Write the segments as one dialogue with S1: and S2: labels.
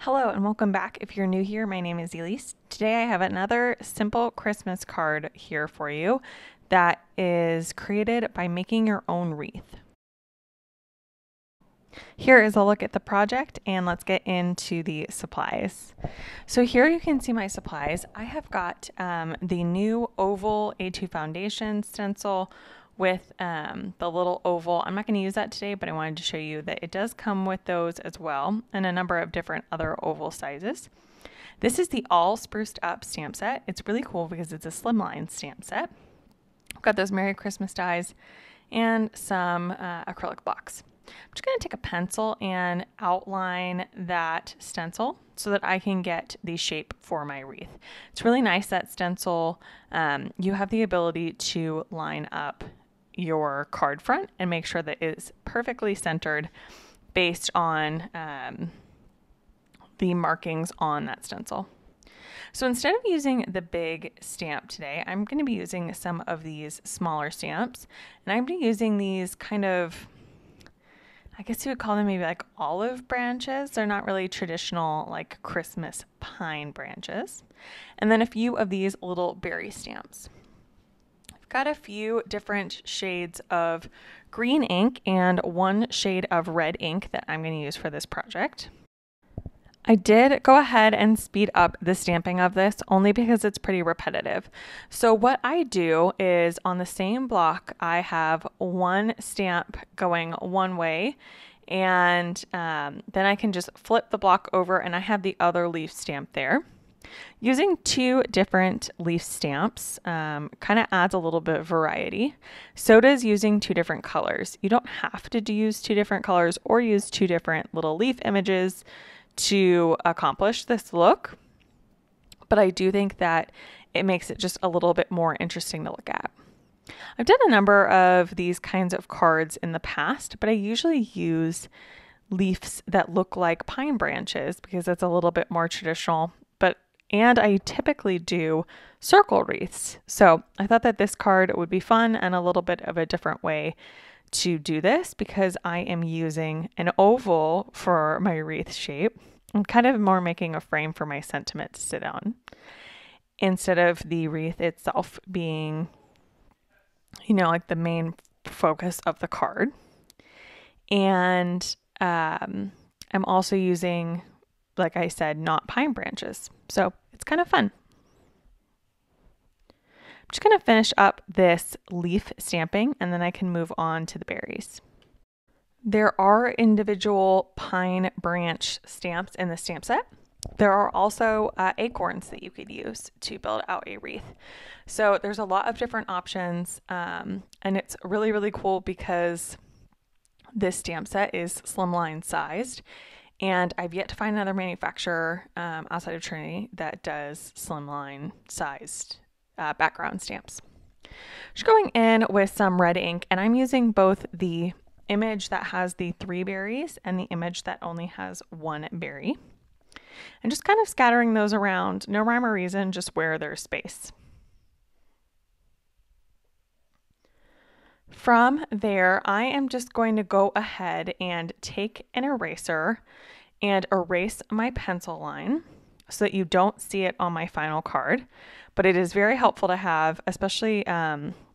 S1: Hello and welcome back. If you're new here, my name is Elyse. Today I have another simple Christmas card here for you that is created by making your own wreath. Here is a look at the project and let's get into the supplies. So here you can see my supplies. I have got the new oval A2 foundation stencil with the little oval. I'm not going to use that today, but I wanted to show you that it does come with those as well and a number of different other oval sizes. This is the all spruced up stamp set. It's really cool because it's a slimline stamp set. I've got those Merry Christmas dies and some acrylic blocks. I'm just going to take a pencil and outline that stencil so that I can get the shape for my wreath. It's really nice that stencil, you have the ability to line up your card front and make sure that it's perfectly centered based on the markings on that stencil. So instead of using the big stamp today, I'm going to be using some of these smaller stamps, and I'm going to be using these kind of, I guess you would call them maybe like olive branches. They're not really traditional like Christmas pine branches. And then a few of these little berry stamps. I've got a few different shades of green ink and one shade of red ink that I'm going to use for this project. I did go ahead and speed up the stamping of this only because it's pretty repetitive. So what I do is on the same block, I have one stamp going one way, and then I can just flip the block over and I have the other leaf stamp there. Using two different leaf stamps kind of adds a little bit of variety. So does using two different colors. You don't have to use two different colors or use two different little leaf images to accomplish this look, but I do think that it makes it just a little bit more interesting to look at. I've done a number of these kinds of cards in the past, but I usually use leaves that look like pine branches because it's a little bit more traditional, and I typically do circle wreaths. So I thought that this card would be fun and a little bit of a different way to do this because I am using an oval for my wreath shape. I'm kind of more making a frame for my sentiment to sit on instead of the wreath itself being, you know, like the main focus of the card. And I'm also using, like I said, not pine branches. So it's kind of fun. I'm just going to finish up this leaf stamping and then I can move on to the berries. There are individual pine branch stamps in the stamp set. There are also acorns that you could use to build out a wreath. So there's a lot of different options, and it's really, really cool because this stamp set is slimline sized. And I've yet to find another manufacturer outside of Trinity that does slimline sized background stamps. Just going in with some red ink, and I'm using both the image that has the 3 berries and the image that only has 1 berry. And just kind of scattering those around, no rhyme or reason, just where there's space. From there, I am just going to go ahead and take an eraser and erase my pencil line so that you don't see it on my final card. But it is very helpful to have, especially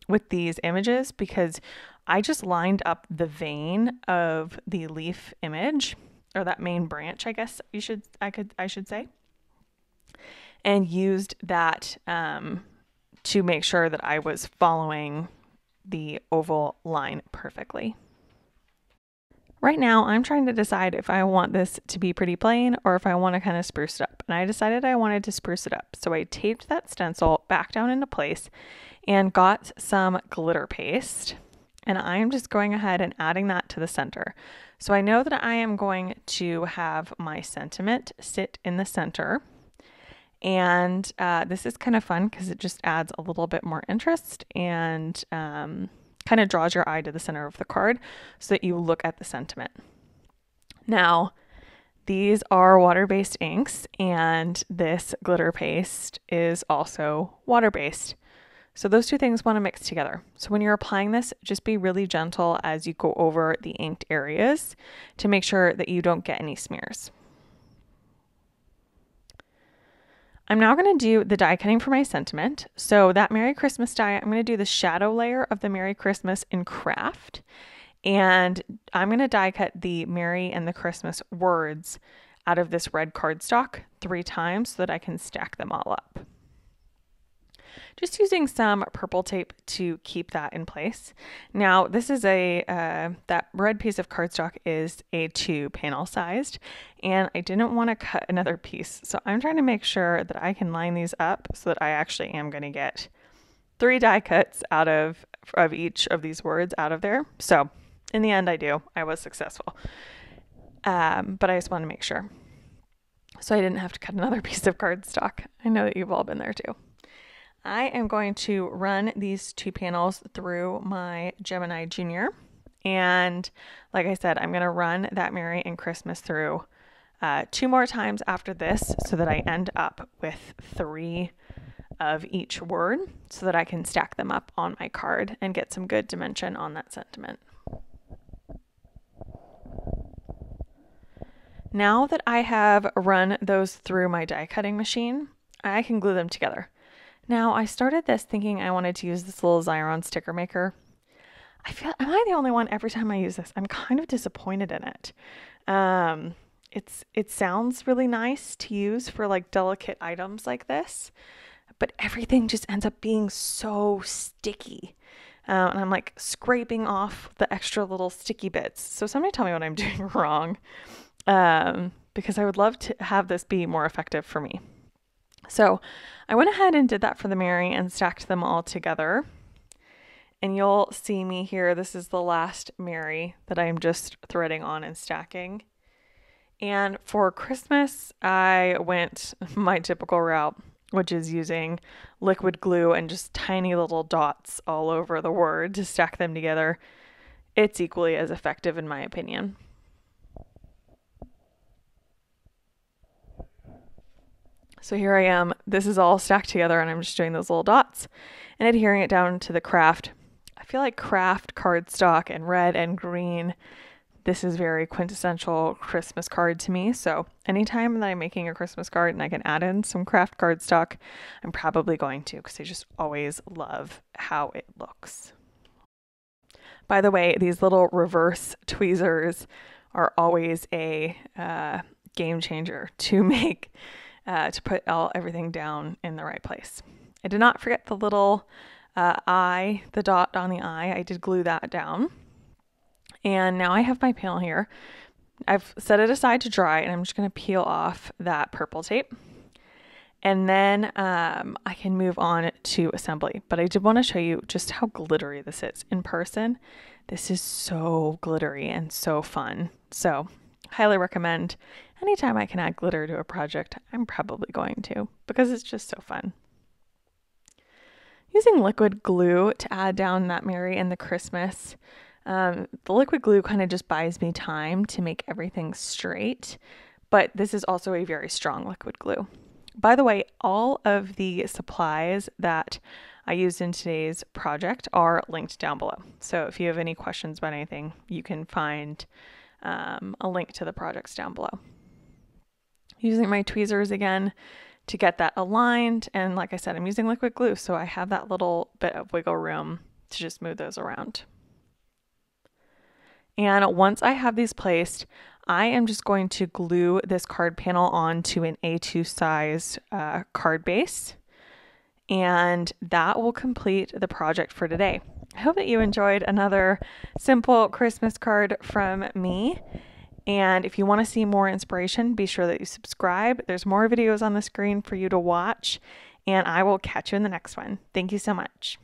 S1: with these images, because I just lined up the vein of the leaf image, or that main branch, I guess I should say, and used that to make sure that I was following the oval line perfectly. Right now, I'm trying to decide if I want this to be pretty plain or if I want to kind of spruce it up. And I decided I wanted to spruce it up. So I taped that stencil back down into place and got some glitter paste. And I'm just going ahead and adding that to the center. So I know that I am going to have my sentiment sit in the center. And this is kind of fun because it just adds a little bit more interest and kind of draws your eye to the center of the card so that you look at the sentiment. Now, these are water-based inks, and this glitter paste is also water-based. So those two things want to mix together. So when you're applying this, just be really gentle as you go over the inked areas to make sure that you don't get any smears. I'm now going to do the die cutting for my sentiment. So that Merry Christmas die, I'm going to do the shadow layer of the Merry Christmas in Craft. And I'm going to die cut the Merry and the Christmas words out of this red cardstock 3 times so that I can stack them all up. Just using some purple tape to keep that in place. Now this is that red piece of cardstock is A2 panel sized, and I didn't want to cut another piece. So I'm trying to make sure that I can line these up so that I actually am going to get 3 die cuts out of each of these words out of there. So in the end I was successful. But I just want to make sure. So I didn't have to cut another piece of cardstock. I know that you've all been there too. I am going to run these 2 panels through my Gemini Junior. And like I said, I'm going to run that Merry and Christmas through 2 more times after this so that I end up with 3 of each word so that I can stack them up on my card and get some good dimension on that sentiment. Now that I have run those through my die cutting machine, I can glue them together. Now, I started this thinking I wanted to use this little Xyron sticker maker. Am I the only one every time I use this? I'm kind of disappointed in it. It sounds really nice to use for like delicate items like this, but everything just ends up being so sticky. And I'm like scraping off the extra little sticky bits. So somebody tell me what I'm doing wrong, because I would love to have this be more effective for me. So I went ahead and did that for the Merry and stacked them all together. And you'll see me here. This is the last Merry that I'm just threading on and stacking. And for Christmas, I went my typical route, which is using liquid glue and just tiny little dots all over the word to stack them together. It's equally as effective in my opinion. So here I am, this is all stacked together and I'm just doing those little dots and adhering it down to the craft. I feel like craft cardstock and red and green, this is very quintessential Christmas card to me. So anytime that I'm making a Christmas card and I can add in some craft cardstock, I'm probably going to, because I just always love how it looks. By the way, these little reverse tweezers are always a game changer to make. To put everything down in the right place. I did not forget the little eye, the dot on the eye. I did glue that down. And now I have my panel here. I've set it aside to dry and I'm just going to peel off that purple tape. And then I can move on to assembly. But I did want to show you just how glittery this is in person. This is so glittery and so fun. So highly recommend. Anytime I can add glitter to a project, I'm probably going to, because it's just so fun. Using liquid glue to add down that Merry and the Christmas, the liquid glue kind of just buys me time to make everything straight, but this is also a very strong liquid glue. By the way, all of the supplies that I used in today's project are linked down below. So if you have any questions about anything, you can find a link to the projects down below. Using my tweezers again to get that aligned, and like I said, I'm using liquid glue, so I have that little bit of wiggle room to just move those around. And once I have these placed, I am just going to glue this card panel onto an A2 size card base, and that will complete the project for today. I hope that you enjoyed another simple Christmas card from me. And if you want to see more inspiration, be sure that you subscribe. There's more videos on the screen for you to watch, and I will catch you in the next one. Thank you so much.